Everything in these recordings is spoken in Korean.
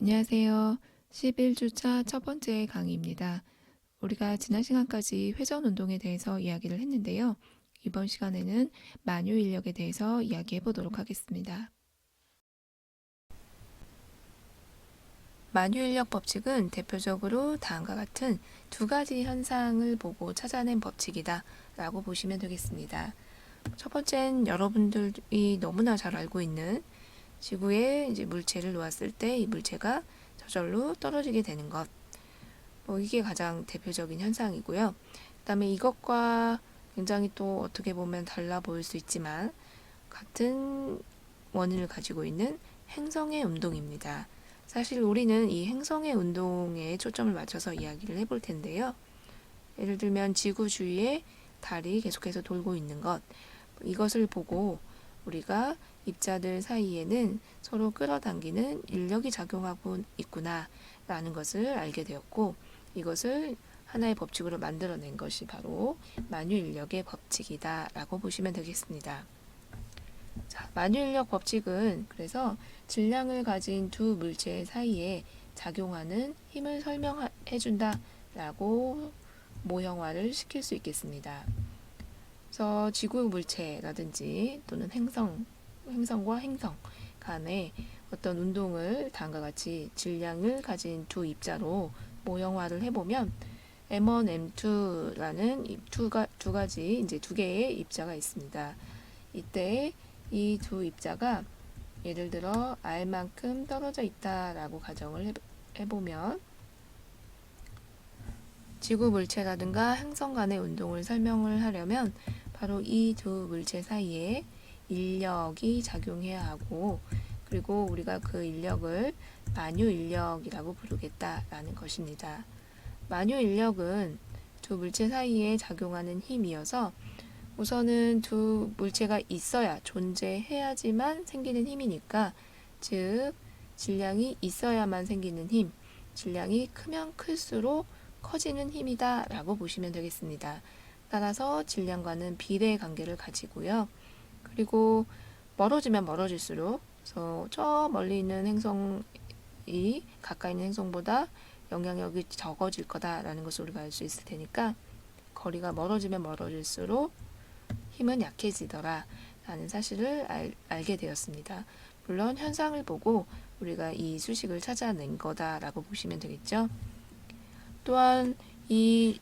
안녕하세요. 11주차 첫 번째 강의입니다. 우리가 지난 시간까지 회전 운동에 대해서 이야기를 했는데요. 이번 시간에는 만유 인력에 대해서 이야기해 보도록 하겠습니다. 만유 인력 법칙은 대표적으로 다음과 같은 두 가지 현상을 보고 찾아낸 법칙이다 라고 보시면 되겠습니다. 첫 번째는 여러분들이 너무나 잘 알고 있는 지구에 이제 물체를 놓았을 때 이 물체가 저절로 떨어지게 되는 것. 이게 가장 대표적인 현상이고요. 그다음에 이것과 굉장히 또 어떻게 보면 달라 보일 수 있지만 같은 원인을 가지고 있는 행성의 운동입니다. 사실 우리는 이 행성의 운동에 초점을 맞춰서 이야기를 해볼 텐데요. 예를 들면 지구 주위에 달이 계속해서 돌고 있는 것, 이것을 보고 우리가 입자들 사이에는 서로 끌어당기는 인력이 작용하고 있구나 라는 것을 알게 되었고, 이것을 하나의 법칙으로 만들어낸 것이 바로 만유인력의 법칙이다 라고 보시면 되겠습니다. 자, 만유인력 법칙은 그래서 질량을 가진 두 물체 사이에 작용하는 힘을 설명해 준다 라고 모형화를 시킬 수 있겠습니다. 그래서 지구 물체라든지 또는 행성과 행성 간의 어떤 운동을 다음과 같이 질량을 가진 두 입자로 모형화를 해보면 M1, M2라는 두 가지 이제 두 개의 입자가 있습니다. 이때 이 두 입자가 예를 들어 R만큼 떨어져 있다라고 가정을 해보면 지구 물체라든가 행성 간의 운동을 설명을 하려면 바로 이 두 물체 사이에 인력이 작용해야 하고, 그리고 우리가 그 인력을 만유 인력이라고 부르겠다라는 것입니다. 만유 인력은 두 물체 사이에 작용하는 힘이어서 우선은 두 물체가 있어야 존재해야지만 생기는 힘이니까, 즉 질량이 있어야만 생기는 힘, 질량이 크면 클수록 커지는 힘이다 라고 보시면 되겠습니다. 따라서 질량과는 비례 관계를 가지고요. 그리고 멀어지면 멀어질수록, 그래서 저 멀리 있는 행성이 가까이 있는 행성보다 영향력이 적어질 거다라는 것을 우리가 알 수 있을 테니까, 거리가 멀어지면 멀어질수록 힘은 약해지더라 라는 사실을 알게 되었습니다. 물론 현상을 보고 우리가 이 수식을 찾아낸 거다라고 보시면 되겠죠. 또한 이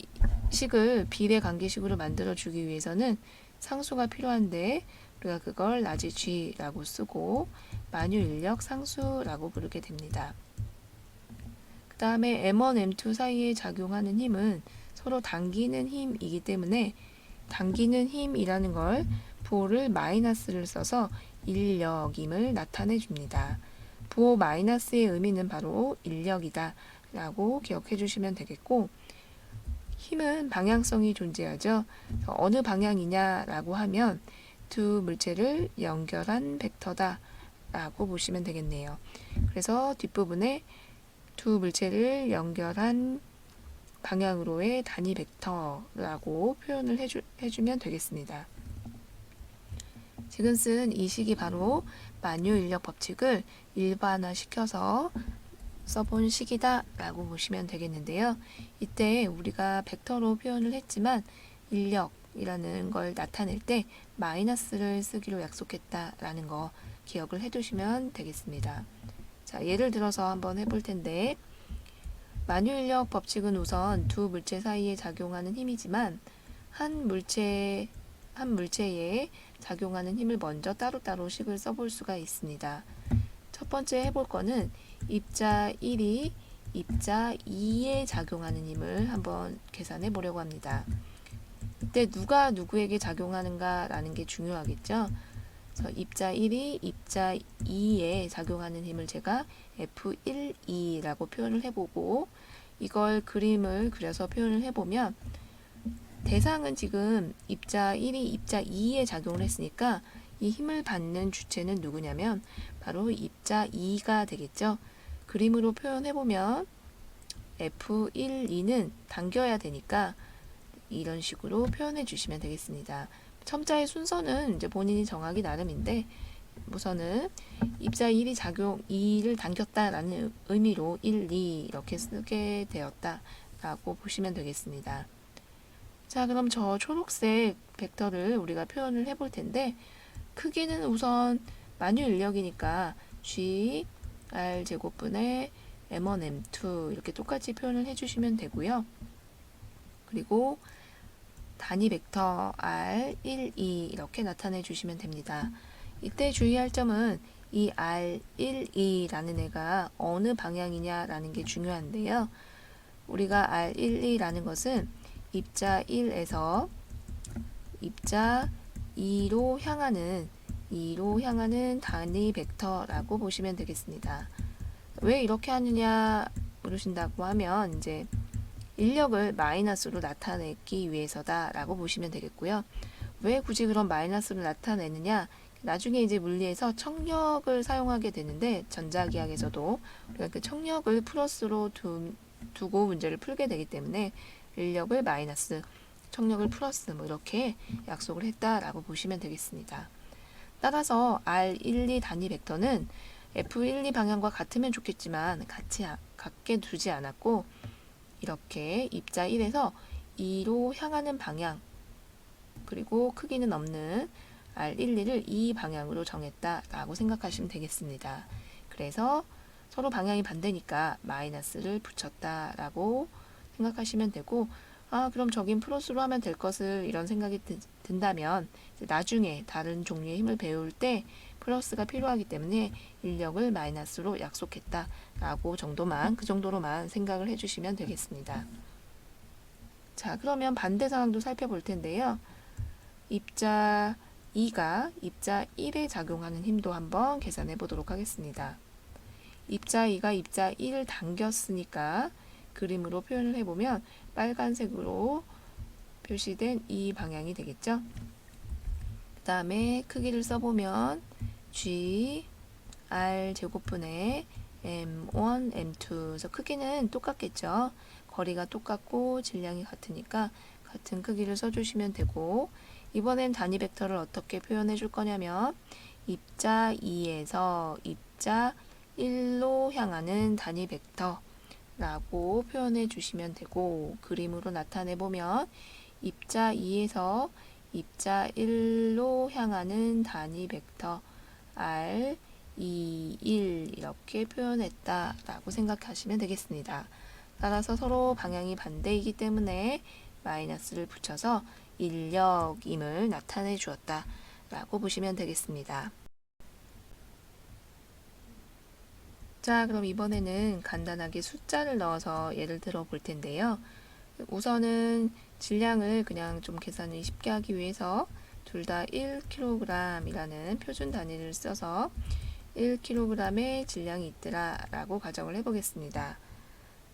식을 비례 관계식으로 만들어 주기 위해서는 상수가 필요한데 우리가 그걸 라지 G라고 쓰고 만유 인력 상수라고 부르게 됩니다. 그 다음에 M1, M2 사이에 작용하는 힘은 서로 당기는 힘이기 때문에 당기는 힘이라는 걸 부호를 마이너스를 써서 인력임을 나타내 줍니다. 부호 마이너스의 의미는 바로 인력이다 라고 기억해 주시면 되겠고, 힘은 방향성이 존재하죠. 어느 방향이냐 라고 하면 두 물체를 연결한 벡터다 라고 보시면 되겠네요. 그래서 뒷부분에 두 물체를 연결한 방향으로의 단위 벡터라고 표현을 해주면 되겠습니다. 지금 쓴 이 식이 바로 만유인력 법칙을 일반화시켜서 써본 식이다 라고 보시면 되겠는데요. 이때 우리가 벡터로 표현을 했지만 인력이라는 걸 나타낼 때 마이너스를 쓰기로 약속했다라는 거 기억을 해두시면 되겠습니다. 자, 예를 들어서 한번 해볼 텐데, 만유인력 법칙은 우선 두 물체 사이에 작용하는 힘이지만 한 물체에 작용하는 힘을 먼저 따로따로 식을 써볼 수가 있습니다. 첫 번째 해볼 거는 입자 1이 입자 2에 작용하는 힘을 한번 계산해 보려고 합니다. 이때 누가 누구에게 작용하는가 라는 게 중요하겠죠. 그래서 입자 1이 입자 2에 작용하는 힘을 제가 F1E라고 표현을 해보고, 이걸 그림을 그려서 표현을 해보면 대상은 지금 입자 1이 입자 2에 작용을 했으니까 이 힘을 받는 주체는 누구냐면 바로 입자 2가 되겠죠. 그림으로 표현해보면 F1E는 당겨야 되니까 이런 식으로 표현해 주시면 되겠습니다. 첨자의 순서는 이제 본인이 정하기 나름인데 우선은 입자 1이 작용 2를 당겼다라는 의미로 1, 2 이렇게 쓰게 되었다라고 보시면 되겠습니다. 자, 그럼 저 초록색 벡터를 우리가 표현을 해볼 텐데 크기는 우선 만유 인력이니까 G R 제곱분의 M1, M2 이렇게 똑같이 표현을 해주시면 되고요. 그리고 단위 벡터 R, 1, 2 이렇게 나타내 주시면 됩니다. 이때 주의할 점은 이 R, 1, 2라는 애가 어느 방향이냐라는 게 중요한데요. 우리가 R, 1, 2라는 것은 입자 1에서 입자 2로 향하는 단위 벡터라고 보시면 되겠습니다. 왜 이렇게 하느냐 물으신다고 하면 이제 인력을 마이너스로 나타내기 위해서다 라고 보시면 되겠고요. 왜 굳이 그런 마이너스로 나타내느냐, 나중에 이제 물리에서 청력을 사용하게 되는데 전자기하에서도 우리가 그 청력을 플러스로 두고 문제를 풀게 되기 때문에 인력을 마이너스, 청력을 플러스 뭐 이렇게 약속을 했다라고 보시면 되겠습니다. 따라서 R12 단위 벡터는 F12 방향과 같으면 좋겠지만 같게 두지 않았고 이렇게 입자 1에서 2로 향하는 방향 그리고 크기는 없는 R12를 이 방향으로 정했다라고 생각하시면 되겠습니다. 그래서 서로 방향이 반대니까 마이너스를 붙였다라고 생각하시면 되고 그럼 저긴 플러스로 하면 될 것을 이런 생각이 든다면 나중에 다른 종류의 힘을 배울 때 플러스가 필요하기 때문에 인력을 마이너스로 약속했다라고 그 정도로만 생각을 해주시면 되겠습니다. 자, 그러면 반대 상황도 살펴볼 텐데요. 입자 2가 입자 1에 작용하는 힘도 한번 계산해 보도록 하겠습니다. 입자 2가 입자 1을 당겼으니까 그림으로 표현을 해보면 빨간색으로 표시된 이 방향이 되겠죠. 그 다음에 크기를 써보면 G, R 제곱분의 M1, M2 그래서 크기는 똑같겠죠. 거리가 똑같고 질량이 같으니까 같은 크기를 써주시면 되고 이번엔 단위 벡터를 어떻게 표현해 줄 거냐면 입자 2에서 입자 1로 향하는 단위 벡터 라고 표현해 주시면 되고 그림으로 나타내 보면 입자 2에서 입자 1로 향하는 단위 벡터 R, 2, 1 이렇게 표현했다 라고 생각하시면 되겠습니다. 따라서 서로 방향이 반대이기 때문에 마이너스를 붙여서 인력임을 나타내 주었다 라고 보시면 되겠습니다. 자, 그럼 이번에는 간단하게 숫자를 넣어서 예를 들어 볼 텐데요. 우선은 질량을 그냥 좀 계산을 쉽게 하기 위해서 둘 다 1kg이라는 표준 단위를 써서 1kg의 질량이 있더라 라고 가정을 해보겠습니다.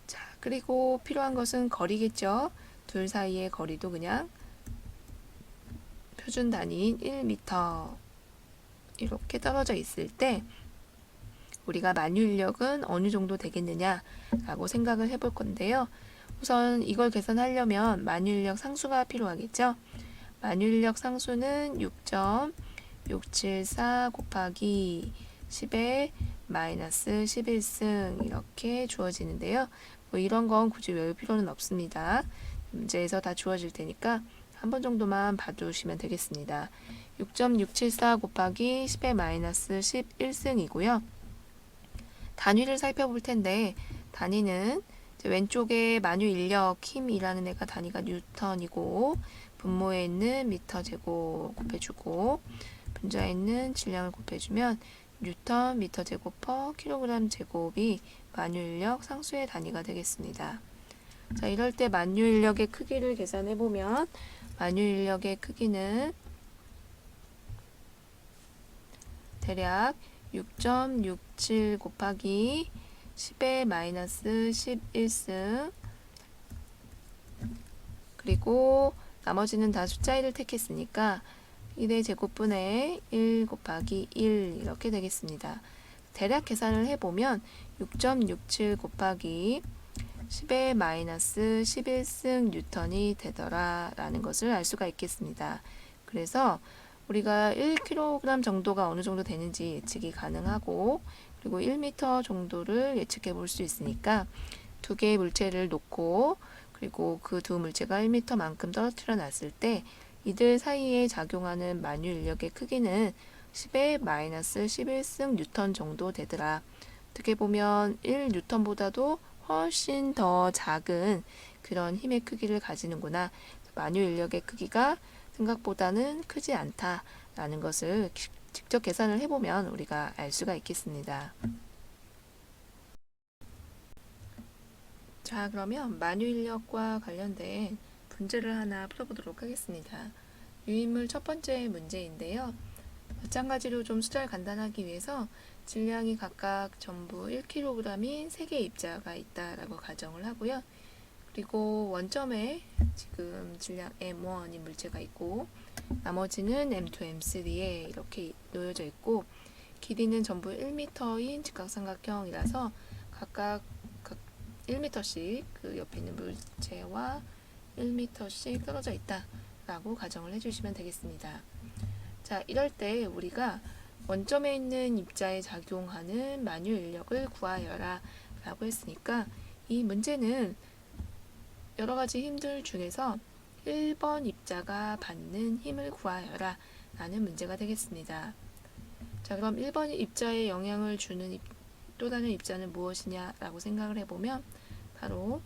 자, 그리고 필요한 것은 거리겠죠. 둘 사이의 거리도 그냥 표준 단위인 1m 이렇게 떨어져 있을 때 우리가 만유인력은 어느 정도 되겠느냐 라고 생각을 해볼 건데요. 우선 이걸 계산하려면 만유인력 상수가 필요하겠죠. 만유인력 상수는 6.674 곱하기 10의 마이너스 11승 이렇게 주어지는데요. 뭐 이런 건 굳이 외울 필요는 없습니다. 문제에서 다 주어질 테니까 한 번 정도만 봐두시면 되겠습니다. 6.674 곱하기 10의 마이너스 11승이고요. 단위를 살펴볼 텐데 단위는 왼쪽에 만유 인력 힘이라는 애가 단위가 뉴턴이고 분모에 있는 미터 제곱 곱해주고 분자에 있는 질량을 곱해주면 뉴턴 미터 제곱 퍼 킬로그램 제곱이 만유 인력 상수의 단위가 되겠습니다. 자, 이럴 때 만유 인력의 크기를 계산해 보면 만유 인력의 크기는 대략 6.67 곱하기 10의 마이너스 11승 그리고 나머지는 다 숫자 1을 택했으니까 1의 제곱분의 1 곱하기 1 이렇게 되겠습니다. 대략 계산을 해보면 6.67 곱하기 10의 마이너스 11승 뉴턴이 되더라 라는 것을 알 수가 있겠습니다. 그래서 우리가 1kg 정도가 어느 정도 되는지 예측이 가능하고, 그리고 1m 정도를 예측해 볼 수 있으니까 두 개의 물체를 놓고, 그리고 그 두 물체가 1m만큼 떨어뜨려 놨을 때 이들 사이에 작용하는 만유 인력의 크기는 10의 마이너스 11승 뉴턴 정도 되더라. 어떻게 보면 1뉴턴보다도 훨씬 더 작은 그런 힘의 크기를 가지는구나. 만유 인력의 크기가 생각보다는 크지 않다라는 것을 직접 계산을 해보면 우리가 알 수가 있겠습니다. 자, 그러면 만유 인력과 관련된 문제를 하나 풀어보도록 하겠습니다. 유인물 첫 번째 문제인데요. 마찬가지로 좀 숫자를 간단하기 위해서 질량이 각각 전부 1kg인 3개의 입자가 있다라고 가정을 하고요. 그리고 원점에 지금 질량 M1인 물체가 있고, 나머지는 M2, M3에 이렇게 놓여져 있고, 길이는 전부 1m인 직각삼각형이라서 각각 1m씩 그 옆에 있는 물체와 1m씩 떨어져 있다라고 가정을 해주시면 되겠습니다. 자, 이럴 때 우리가 원점에 있는 입자에 작용하는 만유 인력을 구하여라 라고 했으니까, 이 문제는 여러 가지 힘들 중에서 1번 입자가 받는 힘을 구하여라 라는 문제가 되겠습니다. 자, 그럼 1번 입자에 영향을 주는 또 다른 입자는 무엇이냐 라고 생각을 해보면, 바로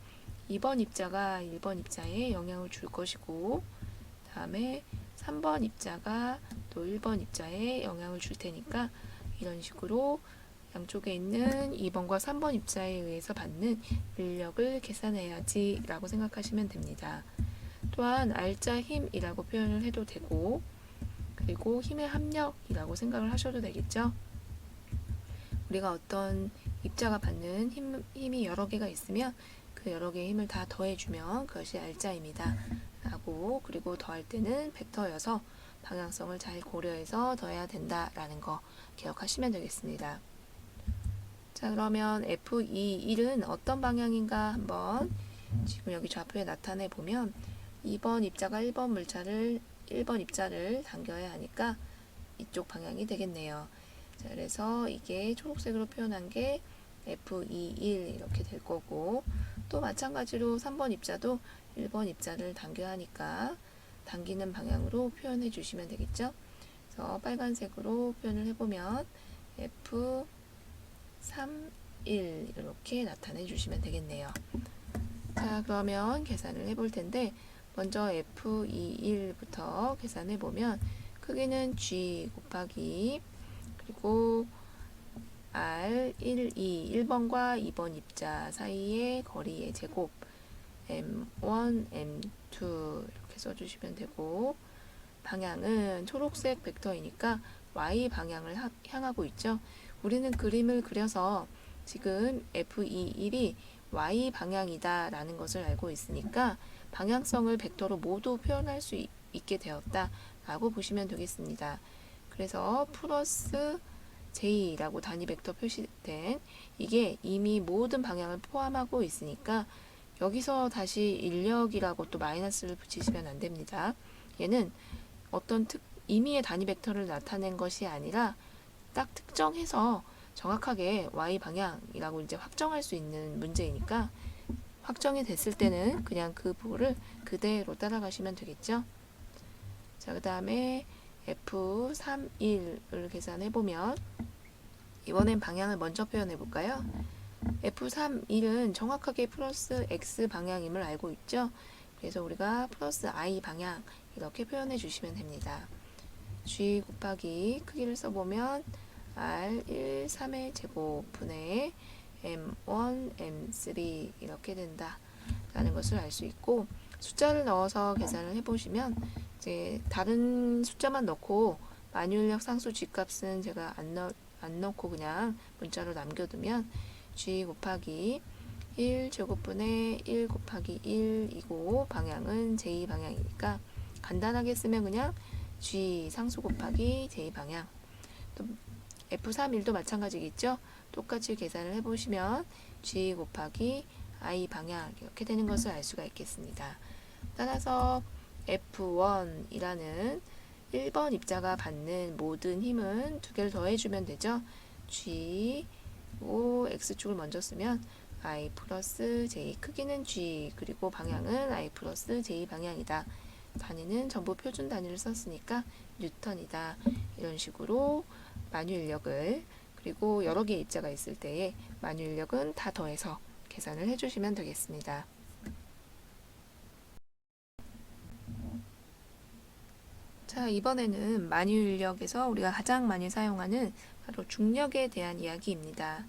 2번 입자가 1번 입자에 영향을 줄 것이고, 다음에 3번 입자가 또 1번 입자에 영향을 줄 테니까, 이런 식으로 양쪽에 있는 2번과 3번 입자에 의해서 받는 인력을 계산해야지 라고 생각하시면 됩니다. 또한 R자 힘이라고 표현을 해도 되고, 그리고 힘의 합력이라고 생각을 하셔도 되겠죠. 우리가 어떤 입자가 받는 힘이 여러 개가 있으면 그 여러 개의 힘을 다 더해주면 그것이 R자입니다 라고, 그리고 더할 때는 벡터여서 방향성을 잘 고려해서 더해야 된다라는 거 기억하시면 되겠습니다. 자, 그러면 F21은 어떤 방향인가 한번 지금 여기 좌표에 나타내 보면, 2번 입자가 1번 입자를 당겨야 하니까 이쪽 방향이 되겠네요. 자, 그래서 이게 초록색으로 표현한 게 F21 이렇게 될 거고, 또 마찬가지로 3번 입자도 1번 입자를 당겨야 하니까 당기는 방향으로 표현해 주시면 되겠죠. 그래서 빨간색으로 표현을 해보면 F31 이렇게 나타내 주시면 되겠네요. 자, 그러면 계산을 해볼 텐데, 먼저 F21부터 계산해 보면 크기는 G 곱하기, 그리고 R12, 1번과 2번 입자 사이의 거리의 제곱, M1, M2 이렇게 써주시면 되고, 방향은 초록색 벡터이니까 Y 방향을 향하고 있죠. 우리는 그림을 그려서 지금 F21이 Y 방향이다 라는 것을 알고 있으니까 방향성을 벡터로 모두 표현할 수 있게 되었다 라고 보시면 되겠습니다. 그래서 플러스 J라고 단위 벡터 표시된 이게 이미 모든 방향을 포함하고 있으니까 여기서 다시 인력이라고 또 마이너스를 붙이시면 안 됩니다. 얘는 어떤 임의의 단위 벡터를 나타낸 것이 아니라 딱 특정해서 정확하게 Y 방향이라고 이제 확정할 수 있는 문제이니까, 확정이 됐을 때는 그냥 그 부호를 그대로 따라가시면 되겠죠. 자, 그 다음에 F31을 계산해 보면, 이번엔 방향을 먼저 표현해 볼까요? F31은 정확하게 플러스 X 방향임을 알고 있죠. 그래서 우리가 플러스 I 방향 이렇게 표현해 주시면 됩니다. G 곱하기 크기를 써보면 R1, 3의 제곱분의 M1, M3 이렇게 된다 라는 것을 알 수 있고, 숫자를 넣어서 계산을 해보시면 이제 다른 숫자만 넣고 만유인력 상수 G값은 제가 안 넣고 그냥 문자로 남겨두면 G 곱하기 1 제곱분의 1 곱하기 1이고, 방향은 J 방향이니까 간단하게 쓰면 그냥 G 상수 곱하기 J 방향. 또 F31도 마찬가지겠죠. 똑같이 계산을 해보시면 G 곱하기 I 방향 이렇게 되는 것을 알 수가 있겠습니다. 따라서 F1이라는 1번 입자가 받는 모든 힘은 두 개를 더해주면 되죠. G, X축을 먼저 쓰면 I 플러스 J, 크기는 G, 그리고 방향은 I 플러스 J 방향이다. 단위는 전부 표준 단위를 썼으니까 뉴턴이다. 이런 식으로 만유인력을, 그리고 여러 개의 입자가 있을 때에 만유인력은 다 더해서 계산을 해주시면 되겠습니다. 자, 이번에는 만유인력에서 우리가 가장 많이 사용하는 바로 중력에 대한 이야기입니다.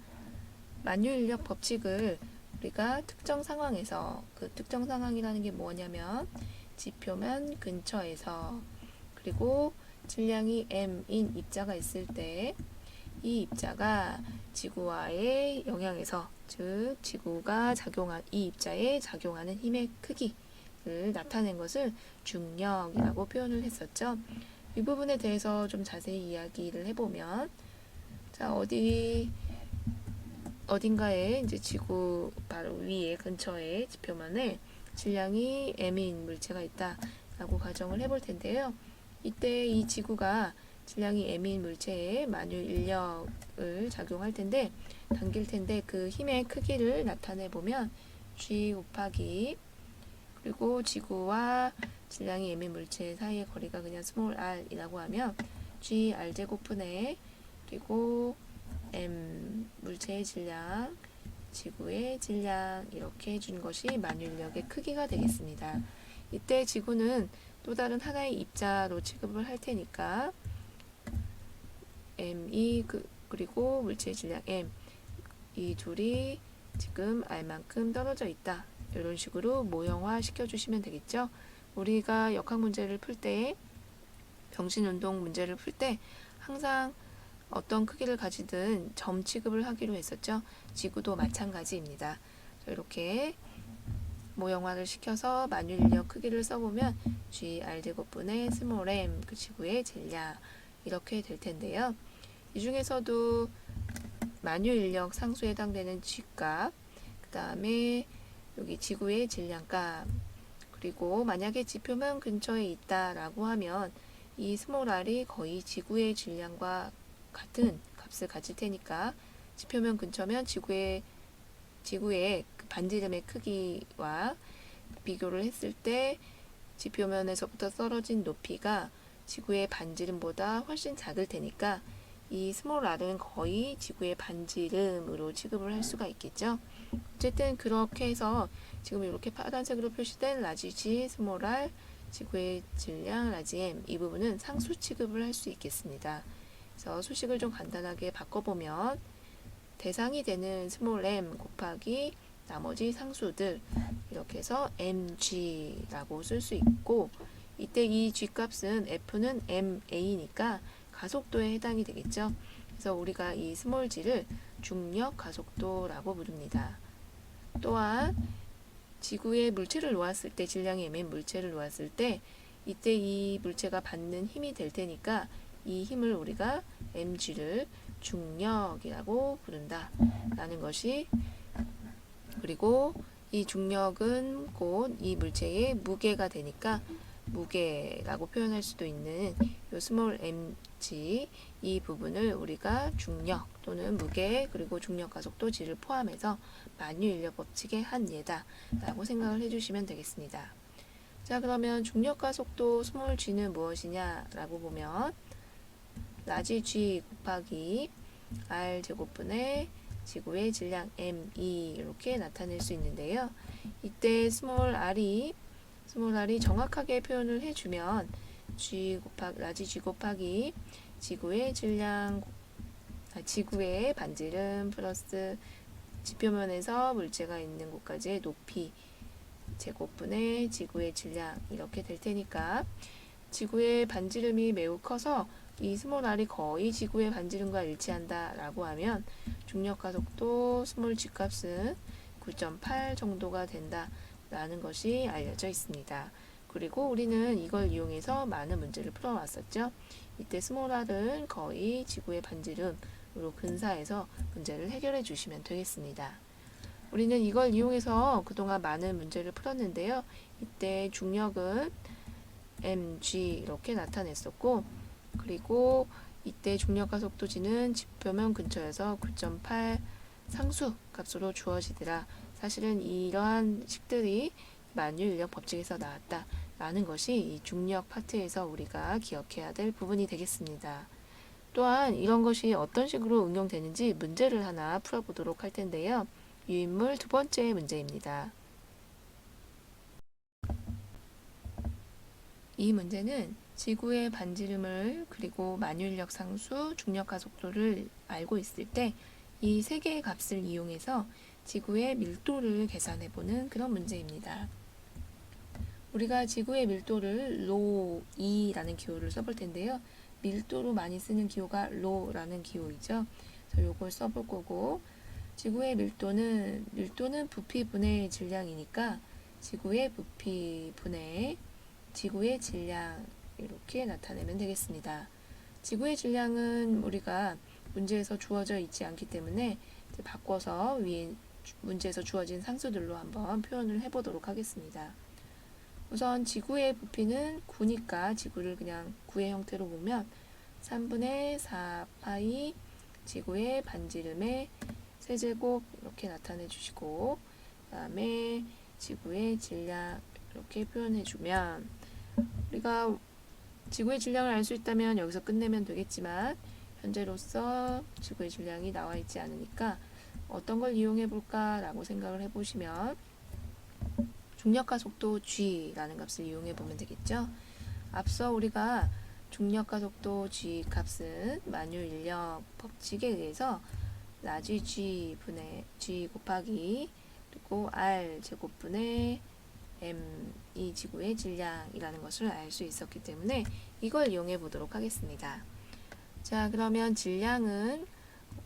만유인력 법칙을 우리가 특정 상황에서, 그 특정 상황이라는 게 뭐냐면 지표면 근처에서, 그리고 질량이 m인 입자가 있을 때 이 입자가 지구와의 영향에서, 즉 지구가 작용한 이 입자에 작용하는 힘의 크기를 나타낸 것을 중력이라고 표현을 했었죠. 이 부분에 대해서 좀 자세히 이야기를 해보면, 자, 어딘가에 이제 지구 바로 위에 근처에 지표면에 질량이 m인 물체가 있다라고 가정을 해볼 텐데요. 이때 이 지구가 질량이 m인 물체에 만유인력을 작용할 텐데, 당길 텐데 그 힘의 크기를 나타내 보면 G 곱하기, 그리고 지구와 질량이 m인 물체 사이의 거리가 그냥 스몰 r이라고 하면 G r 제곱분의, 그리고 m 물체의 질량, 지구의 질량, 이렇게 해준 것이 만유인력의 크기가 되겠습니다. 이때 지구는 또 다른 하나의 입자로 취급을 할 테니까 m이 그리고 물체의 질량 m, 이 둘이 지금 r만큼 떨어져 있다. 이런 식으로 모형화 시켜주시면 되겠죠. 우리가 역학 문제를 풀 때, 병신운동 문제를 풀 때 항상 어떤 크기를 가지든 점 취급을 하기로 했었죠. 지구도 마찬가지입니다. 이렇게 모형화를 시켜서 만유인력 크기를 써보면 G R 제곱분의 스몰 m, 그 지구의 질량, 이렇게 될 텐데요. 이 중에서도 만유인력 상수에 해당되는 G값, 그 다음에 여기 지구의 질량값, 그리고 만약에 지표면 근처에 있다라고 하면 이 스몰 r이 거의 지구의 질량과 같은 값을 가질 테니까 지표면 근처면 지구의 그 반지름의 크기와 비교를 했을 때 지표면에서부터 떨어진 높이가 지구의 반지름보다 훨씬 작을 테니까 이 스몰 r은 거의 지구의 반지름으로 취급을 할 수가 있겠죠. 어쨌든 그렇게 해서 지금 이렇게 파란색으로 표시된 라지 G, 스몰 r, 지구의 질량 라지 m, 이 부분은 상수 취급을 할 수 있겠습니다. 그래서 수식을 좀 간단하게 바꿔보면 대상이 되는 스몰 m 곱하기 나머지 상수들, 이렇게 해서 mg라고 쓸 수 있고, 이때 이 g값은 f는 ma니까 가속도에 해당이 되겠죠. 그래서 우리가 이 스몰 g를 중력 가속도라고 부릅니다. 또한 지구에 물체를 놓았을 때, 질량이 m인 물체를 놓았을 때 이때 이 물체가 받는 힘이 될 테니까 이 힘을 우리가 mg를 중력이라고 부른다 라는 것이, 그리고 이 중력은 곧 이 물체의 무게가 되니까 무게라고 표현할 수도 있는 이 스몰 mg, 이 부분을 우리가 중력 또는 무게, 그리고 중력 가속도 g를 포함해서 만유인력 법칙의 한 예다 라고 생각을 해주시면 되겠습니다. 자, 그러면 중력 가속도 스몰 g는 무엇이냐 라고 보면 라지 g 곱하기 r 제곱분의 지구의 질량 m2 이렇게 나타낼 수 있는데요. 이때 스몰 r이 정확하게 표현을 해주면 라지 g 곱하기 지구의 질량, 지구의 반지름 플러스 지표면에서 물체가 있는 곳까지의 높이 제곱분의 지구의 질량, 이렇게 될 테니까 지구의 반지름이 매우 커서 이 스몰 r이 거의 지구의 반지름과 일치한다 라고 하면 중력 가속도 스몰 g 값은 9.8 정도가 된다 라는 것이 알려져 있습니다. 그리고 우리는 이걸 이용해서 많은 문제를 풀어왔었죠. 이때 스몰 r은 거의 지구의 반지름으로 근사해서 문제를 해결해 주시면 되겠습니다. 우리는 이걸 이용해서 그동안 많은 문제를 풀었는데요. 이때 중력은 mg 이렇게 나타냈었고, 그리고 이때 중력과 속도 g는 지표면 근처에서 9.8 상수 값으로 주어지더라. 사실은 이러한 식들이 만유인력 법칙에서 나왔다 라는 것이 이 중력 파트에서 우리가 기억해야 될 부분이 되겠습니다. 또한 이런 것이 어떤 식으로 응용되는지 문제를 하나 풀어보도록 할 텐데요. 유인물 두 번째 문제입니다. 이 문제는 지구의 반지름을 그리고 만유인력 상수, 중력과 속도를 알고 있을 때 이 세 개의 값을 이용해서 지구의 밀도를 계산해보는 그런 문제입니다. 우리가 지구의 밀도를 로 2라는 기호를 써볼 텐데요. 밀도로 많이 쓰는 기호가 로라는 기호이죠. 그래서 이걸 써볼 거고, 지구의 밀도는 부피분의 질량이니까 지구의 부피분의 지구의 질량 이렇게 나타내면 되겠습니다. 지구의 질량은 우리가 문제에서 주어져 있지 않기 때문에 이제 바꿔서 위에 문제에서 주어진 상수들로 한번 표현을 해보도록 하겠습니다. 우선 지구의 부피는 9니까 지구를 그냥 9의 형태로 보면 3분의 4파이 지구의 반지름의 세제곱 이렇게 나타내 주시고, 그 다음에 지구의 질량 이렇게 표현해 주면, 우리가 지구의 질량을 알 수 있다면 여기서 끝내면 되겠지만 현재로서 지구의 질량이 나와 있지 않으니까 어떤 걸 이용해 볼까 라고 생각을 해보시면 중력과 속도 g라는 값을 이용해 보면 되겠죠. 앞서 우리가 중력과 속도 g 값은 만유인력 법칙에 의해서 라지 g 분의 g 곱하기 그리고 r 제곱분의 m 이 지구의 질량이라는 것을 알 수 있었기 때문에 이걸 이용해 보도록 하겠습니다. 자, 그러면 질량은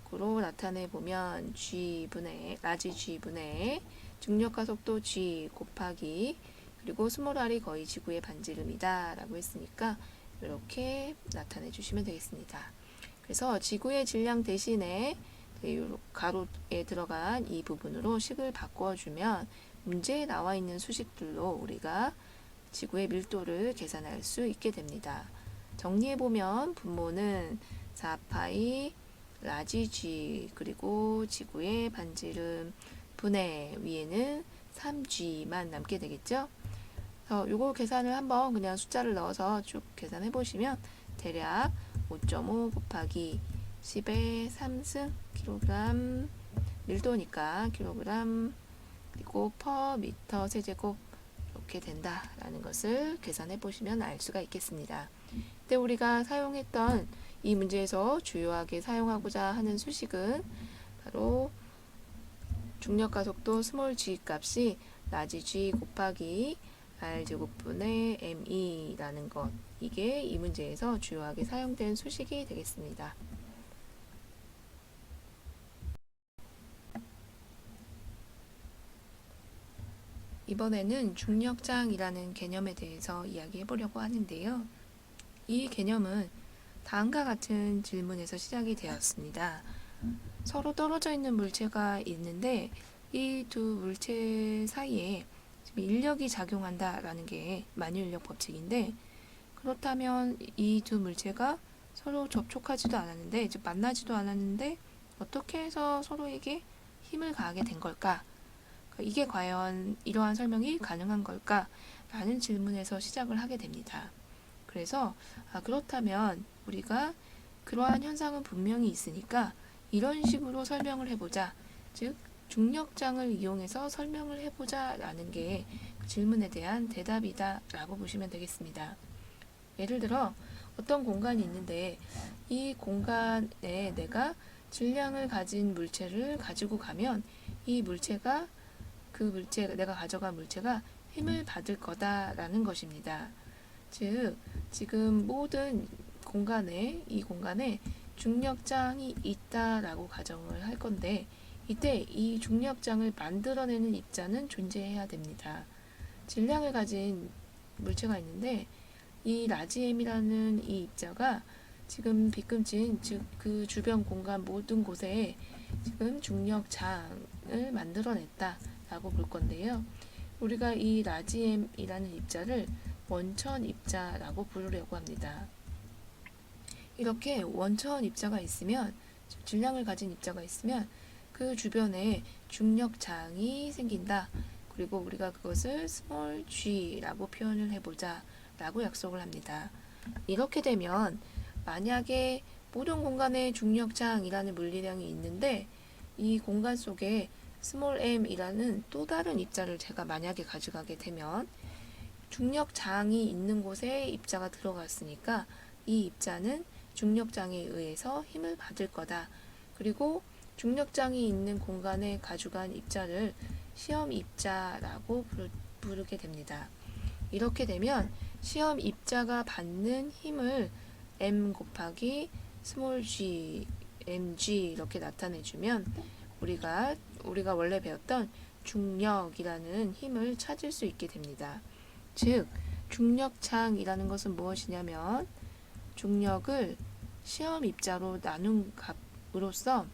거꾸로 나타내 보면 라지 g분의 중력과 속도 g 곱하기 그리고 스몰 r이 거의 지구의 반지름이다 라고 했으니까 이렇게 나타내 주시면 되겠습니다. 그래서 지구의 질량 대신에 가로에 들어간 이 부분으로 식을 바꿔주면 문제에 나와 있는 수식들로 우리가 지구의 밀도를 계산할 수 있게 됩니다. 정리해보면 분모는 4파이 라지 g 그리고 지구의 반지름 분의 위에는 3g만 남게 되겠죠. 요거 계산을 한번 그냥 숫자를 넣어서 쭉 계산해 보시면 대략 5.5 곱하기 10의 3승 kg 밀도니까 kg 그리고 per 미터 세제곱 이렇게 된다라는 것을 계산해 보시면 알 수가 있겠습니다. 그때 우리가 사용했던 이 문제에서 주요하게 사용하고자 하는 수식은 바로 중력과 속도 스몰 g 값이 라지 g 곱하기 r 제곱분의 me라는 것, 이게 이 문제에서 주요하게 사용된 수식이 되겠습니다. 이번에는 중력장이라는 개념에 대해서 이야기해 보려고 하는데요. 이 개념은 다음과 같은 질문에서 시작이 되었습니다. 서로 떨어져 있는 물체가 있는데 이 두 물체 사이에 지금 인력이 작용한다라는 게 만유인력 법칙인데, 그렇다면 이 두 물체가 서로 접촉하지도 않았는데, 즉 만나지도 않았는데 어떻게 해서 서로에게 힘을 가하게 된 걸까? 이게 과연 이러한 설명이 가능한 걸까? 라는 질문에서 시작을 하게 됩니다. 그래서 그렇다면 우리가 그러한 현상은 분명히 있으니까 이런 식으로 설명을 해보자. 즉 중력장을 이용해서 설명을 해보자 라는 게 그 질문에 대한 대답이다 라고 보시면 되겠습니다. 예를 들어 어떤 공간이 있는데 이 공간에 내가 질량을 가진 물체를 가지고 가면 이 물체가 내가 가져간 물체가 힘을 받을 거다라는 것입니다. 즉 지금 모든 이 공간에 중력장이 있다라고 가정을 할 건데, 이때 이 중력장을 만들어내는 입자는 존재해야 됩니다. 질량을 가진 물체가 있는데 이 라지 m이라는 이 입자가 지금 빗금친, 즉 그 주변 공간 모든 곳에 지금 중력장을 만들어냈다 라고 볼 건데요. 우리가 이 라지 m이라는 입자를 원천 입자라고 부르려고 합니다. 이렇게 원천 입자가 있으면, 질량을 가진 입자가 있으면 그 주변에 중력장이 생긴다. 그리고 우리가 그것을 small g라고 표현을 해보자 라고 약속을 합니다. 이렇게 되면 만약에 모든 공간에 중력장이라는 물리량이 있는데 이 공간 속에 small m이라는 또 다른 입자를 제가 만약에 가져가게 되면 중력장이 있는 곳에 입자가 들어갔으니까 이 입자는 중력장에 의해서 힘을 받을 거다. 그리고 중력장이 있는 공간에 가져간 입자를 시험 입자라고 부르게 됩니다. 이렇게 되면 시험 입자가 받는 힘을 m 곱하기 small g, mg 이렇게 나타내주면 우리가 원래 배웠던 중력이라는 힘을 찾을 수 있게 됩니다. 즉, 중력장이라는 것은 무엇이냐면 중력을 시험 입자로 나눈 값으로써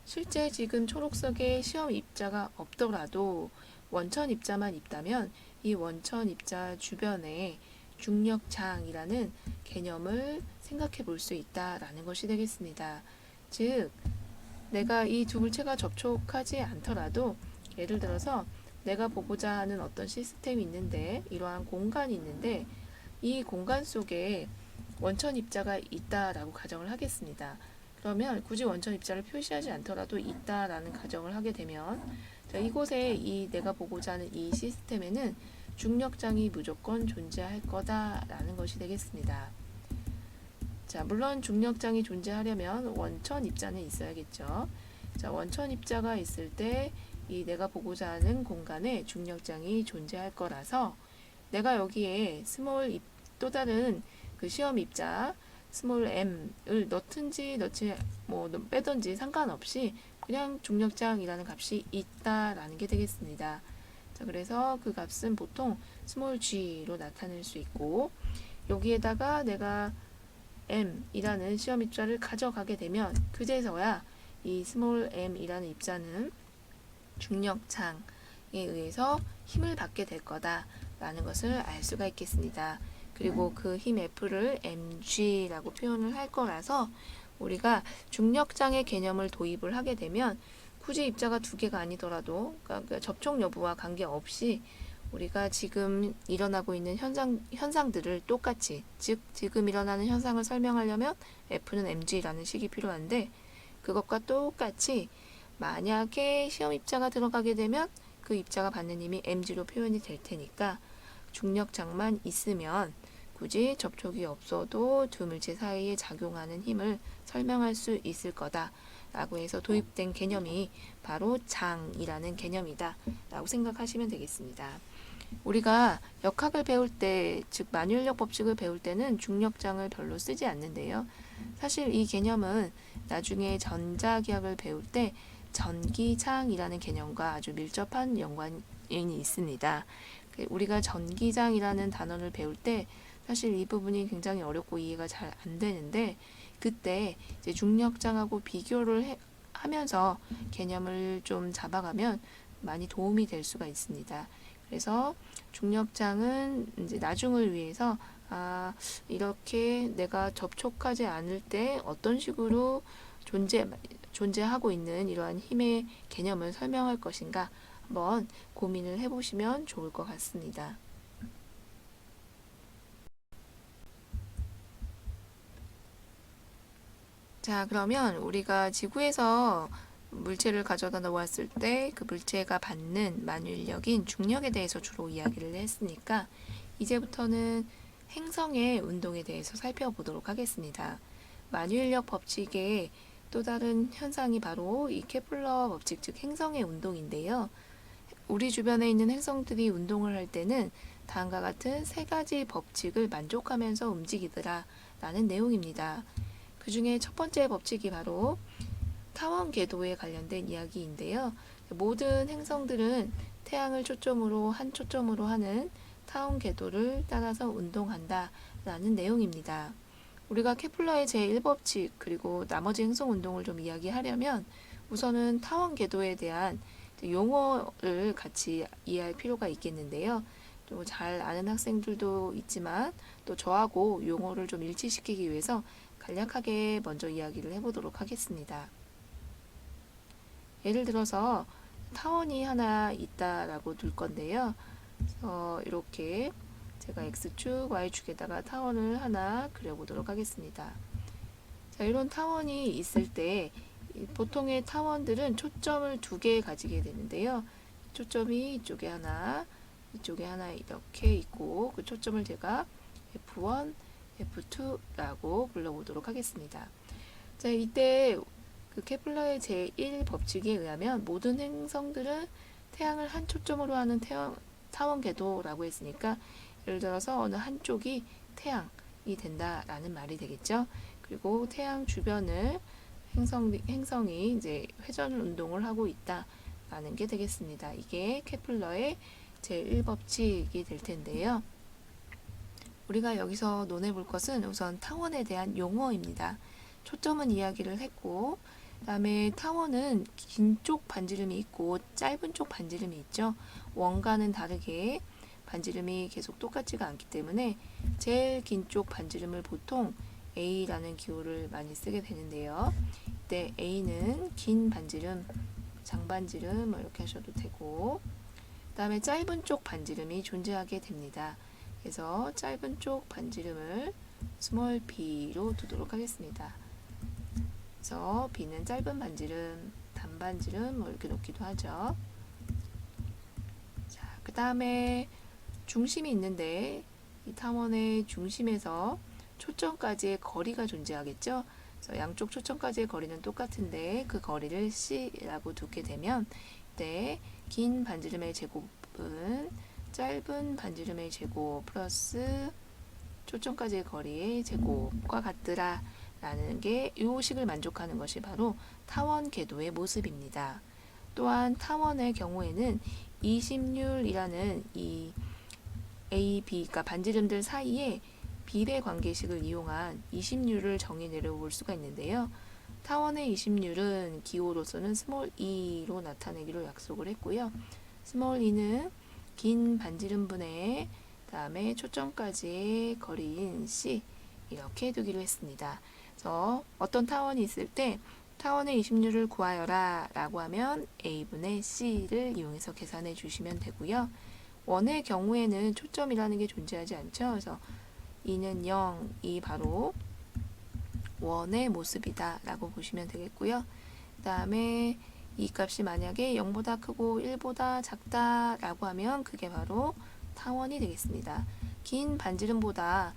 실제 지금 초록색에 시험 입자가 없더라도 원천 입자만 있다면 이 원천 입자 주변에 중력장이라는 개념을 생각해 볼 수 있다라는 것이 되겠습니다. 즉, 내가 이 두 물체가 접촉하지 않더라도 예를 들어서 내가 보고자 하는 어떤 시스템이 있는데 이러한 공간이 있는데 이 공간 속에 원천 입자가 있다라고 가정을 하겠습니다. 그러면 굳이 원천 입자를 표시하지 않더라도 있다라는 가정을 하게 되면 자, 이곳에 이 내가 보고자 하는 이 시스템에는 중력장이 무조건 존재할 거다라는 것이 되겠습니다. 자, 물론 중력장이 존재하려면 원천 입자는 있어야겠죠. 자, 원천 입자가 있을 때 이 내가 보고자 하는 공간에 중력장이 존재할 거라서 내가 여기에 또 다른 그 시험 입자 스몰 m을 넣든지 빼든지 상관없이 그냥 중력장이라는 값이 있다라는 게 되겠습니다. 자, 그래서 그 값은 보통 스몰 g로 나타낼 수 있고 여기에다가 내가 m이라는 시험 입자를 가져가게 되면 그제서야 이 스몰 m이라는 입자는 중력장에 의해서 힘을 받게 될 거다라는 것을 알 수가 있겠습니다. 그리고 그 힘 F를 mg라고 표현을 할 거라서 우리가 중력장의 개념을 도입을 하게 되면 굳이 입자가 두 개가 아니더라도 그러니까 접촉 여부와 관계없이 우리가 지금 일어나고 있는 현상들을 똑같이 즉 지금 일어나는 현상을 설명하려면 F는 mg라는 식이 필요한데 그것과 똑같이 만약에 시험 입자가 들어가게 되면 그 입자가 받는 힘이 mg로 표현이 될 테니까 중력장만 있으면 굳이 접촉이 없어도 두 물체 사이에 작용하는 힘을 설명할 수 있을 거다 라고 해서 도입된 개념이 바로 장이라는 개념이다 라고 생각하시면 되겠습니다. 우리가 역학을 배울 때, 즉 만유인력 법칙을 배울 때는 중력장을 별로 쓰지 않는데요. 사실 이 개념은 나중에 전자기학을 배울 때 전기장이라는 개념과 아주 밀접한 연관이 있습니다. 우리가 전기장이라는 단어를 배울 때 사실 이 부분이 굉장히 어렵고 이해가 잘 안 되는데 그때 이제 중력장하고 비교를 하면서 개념을 좀 잡아가면 많이 도움이 될 수가 있습니다. 그래서 중력장은 이제 나중을 위해서 이렇게 내가 접촉하지 않을 때 어떤 식으로 존재하고 있는 이러한 힘의 개념을 설명할 것인가 한번 고민을 해보시면 좋을 것 같습니다. 자, 그러면 우리가 지구에서 물체를 가져다 놓았을 때 그 물체가 받는 만유인력인 중력에 대해서 주로 이야기를 했으니까 이제부터는 행성의 운동에 대해서 살펴보도록 하겠습니다. 만유인력 법칙의 또 다른 현상이 바로 이 케플러 법칙, 즉 행성의 운동인데요. 우리 주변에 있는 행성들이 운동을 할 때는 다음과 같은 세 가지 법칙을 만족하면서 움직이더라 라는 내용입니다. 그 중에 첫 번째 법칙이 바로 타원 궤도에 관련된 이야기인데요. 모든 행성들은 태양을 한 초점으로 하는 타원 궤도를 따라서 운동한다 라는 내용입니다. 우리가 케플러의 제1법칙 그리고 나머지 행성 운동을 좀 이야기하려면 우선은 타원 궤도에 대한 용어를 같이 이해할 필요가 있겠는데요. 또 잘 아는 학생들도 있지만 또 저하고 용어를 좀 일치시키기 위해서 간략하게 먼저 이야기를 해보도록 하겠습니다. 예를 들어서 타원이 하나 있다라고 둘 건데요. 이렇게 제가 X축, Y축에다가 타원을 하나 그려보도록 하겠습니다. 자, 이런 타원이 있을 때 보통의 타원들은 초점을 두 개 가지게 되는데요. 초점이 이쪽에 하나, 이쪽에 하나 이렇게 있고 그 초점을 제가 F1, F2라고 불러보도록 하겠습니다. 자, 이때 그 케플러의 제1 법칙에 의하면 모든 행성들은 태양을 한 초점으로 하는 타원 궤도라고 했으니까 예를 들어서 어느 한쪽이 태양이 된다라는 말이 되겠죠. 그리고 태양 주변을 행성이 이제 회전 운동을 하고 있다라는 게 되겠습니다. 이게 케플러의 제1법칙이 될 텐데요. 우리가 여기서 논해볼 것은 우선 타원에 대한 용어입니다. 초점은 이야기를 했고, 그 다음에 타원은 긴 쪽 반지름이 있고 짧은 쪽 반지름이 있죠. 원과는 다르게 반지름이 계속 똑같지가 않기 때문에 제일 긴 쪽 반지름을 보통 A라는 기호를 많이 쓰게 되는데요. 이때 A는 긴 반지름, 장반지름 이렇게 하셔도 되고, 그 다음에 짧은 쪽 반지름이 존재하게 됩니다. 그래서 짧은 쪽 반지름을 스몰 b로 두도록 하겠습니다. 그래서 b는 짧은 반지름, 단반지름 이렇게 놓기도 하죠. 자, 그 다음에 중심이 있는데 이 타원의 중심에서 초점까지의 거리가 존재하겠죠. 그래서 양쪽 초점까지의 거리는 똑같은데 그 거리를 c라고 두게 되면 이때 긴 반지름의 제곱은 짧은 반지름의 제곱 플러스 초점까지의 거리의 제곱과 같더라 라는 게 이 식을 만족하는 것이 바로 타원 궤도의 모습입니다. 또한 타원의 경우에는 이심률이라는 이 A, B, 그러니까 반지름들 사이에 비례 관계식을 이용한 이심률을 정의 내려볼 수가 있는데요. 타원의 이심률은 기호로서는 스몰 e로 나타내기로 약속을 했고요. 스몰 e는 긴 반지름분의 다음에 초점까지의 거리인 c 이렇게 두기로 했습니다. 그래서 어떤 타원이 있을 때 타원의 이심률을 구하여라 라고 하면 a분의 c를 이용해서 계산해 주시면 되고요. 원의 경우에는 초점이라는 게 존재하지 않죠. 그래서 2는 0, 이 바로 원의 모습이다 라고 보시면 되겠고요. 그 다음에 이 값이 만약에 0보다 크고 1보다 작다 라고 하면 그게 바로 타원이 되겠습니다. 긴 반지름보다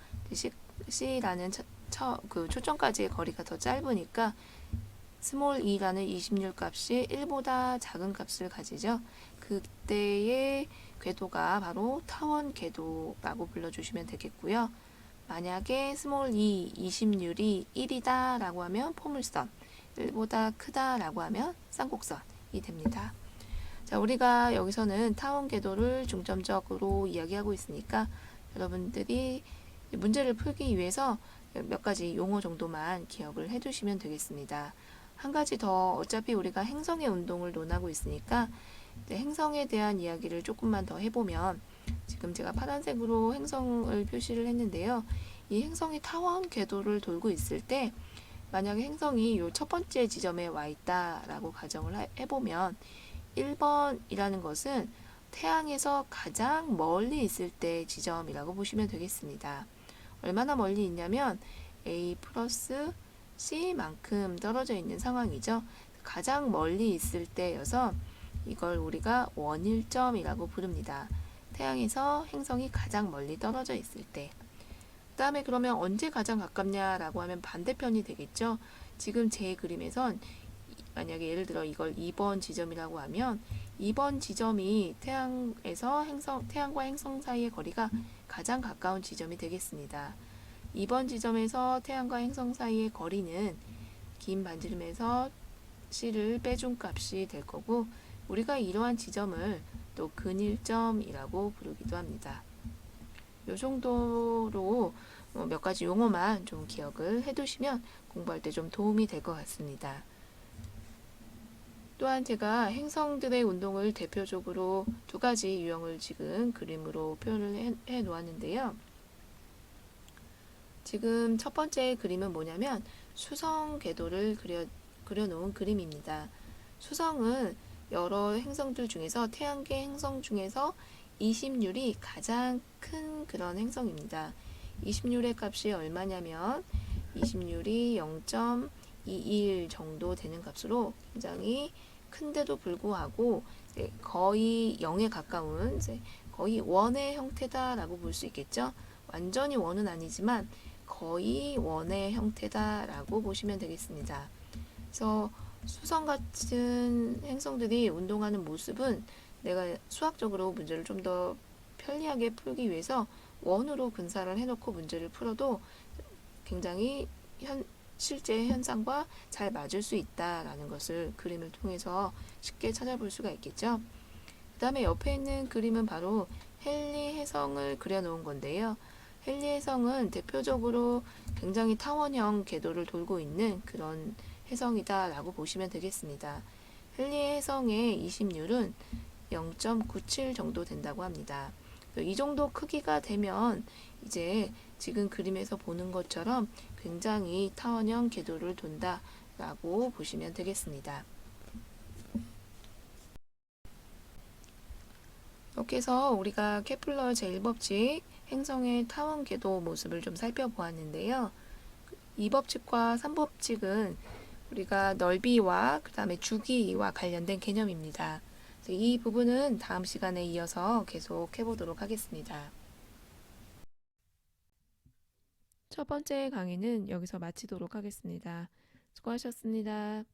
C라는 그 초점까지의 거리가 더 짧으니까 스몰 e라는 이심률 값이 1보다 작은 값을 가지죠. 그때의 궤도가 바로 타원 궤도라고 불러주시면 되겠고요. 만약에 스몰 e 이심률이 1이다 라고 하면 포물선, 1보다 크다 라고 하면 쌍곡선이 됩니다. 자, 우리가 여기서는 타원 궤도를 중점적으로 이야기하고 있으니까 여러분들이 문제를 풀기 위해서 몇 가지 용어 정도만 기억을 해두시면 되겠습니다. 한 가지 더, 어차피 우리가 행성의 운동을 논하고 있으니까 행성에 대한 이야기를 조금만 더 해보면, 지금 제가 파란색으로 행성을 표시를 했는데요. 이 행성이 타원 궤도를 돌고 있을 때 만약에 행성이 이 첫 번째 지점에 와 있다라고 가정을 해보면 1번이라는 것은 태양에서 가장 멀리 있을 때 지점이라고 보시면 되겠습니다. 얼마나 멀리 있냐면 A 플러스 C만큼 떨어져 있는 상황이죠. 가장 멀리 있을 때여서 이걸 우리가 원일점이라고 부릅니다. 태양에서 행성이 가장 멀리 떨어져 있을 때. 그 다음에 그러면 언제 가장 가깝냐라고 하면 반대편이 되겠죠. 지금 제 그림에선 만약에 예를 들어 이걸 2번 지점이라고 하면 2번 지점이 태양과 행성 사이의 거리가 가장 가까운 지점이 되겠습니다. 2번 지점에서 태양과 행성 사이의 거리는 긴 반지름에서 C를 빼준 값이 될 거고, 우리가 이러한 지점을 또 근일점이라고 부르기도 합니다. 이 정도로 몇 가지 용어만 좀 기억을 해두시면 공부할 때 좀 도움이 될 것 같습니다. 또한 제가 행성들의 운동을 대표적으로 두 가지 유형을 지금 그림으로 표현을 해 놓았는데요. 지금 첫 번째 그림은 뭐냐면 수성 궤도를 그려놓은 그림입니다. 수성은 여러 행성들 중에서 태양계 행성 중에서 20률이 가장 큰 그런 행성입니다. 20률의 값이 얼마냐면 20률이 0.21 정도 되는 값으로 굉장히 큰데도 불구하고 거의 0에 가까운 거의 원의 형태다라고 볼 수 있겠죠. 완전히 원은 아니지만 거의 원의 형태다라고 보시면 되겠습니다. 그래서 수성 같은 행성들이 운동하는 모습은 내가 수학적으로 문제를 좀 더 편리하게 풀기 위해서 원으로 근사를 해놓고 문제를 풀어도 굉장히 실제 현상과 잘 맞을 수 있다라는 것을 그림을 통해서 쉽게 찾아볼 수가 있겠죠. 그 다음에 옆에 있는 그림은 바로 헨리 해성을 그려놓은 건데요. 헨리 해성은 대표적으로 굉장히 타원형 궤도를 돌고 있는 그런 해성이다라고 보시면 되겠습니다. 헨리 해성의 20률은 0.97 정도 된다고 합니다. 이 정도 크기가 되면 이제 지금 그림에서 보는 것처럼 굉장히 타원형 궤도를 돈다라고 보시면 되겠습니다. 이렇게 해서 우리가 케플러 제1법칙 행성의 타원 궤도 모습을 좀 살펴보았는데요. 이 법칙과 3법칙은 우리가 넓이와 그 다음에 주기와 관련된 개념입니다. 이 부분은 다음 시간에 이어서 계속 해보도록 하겠습니다. 첫 번째 강의는 여기서 마치도록 하겠습니다. 수고하셨습니다.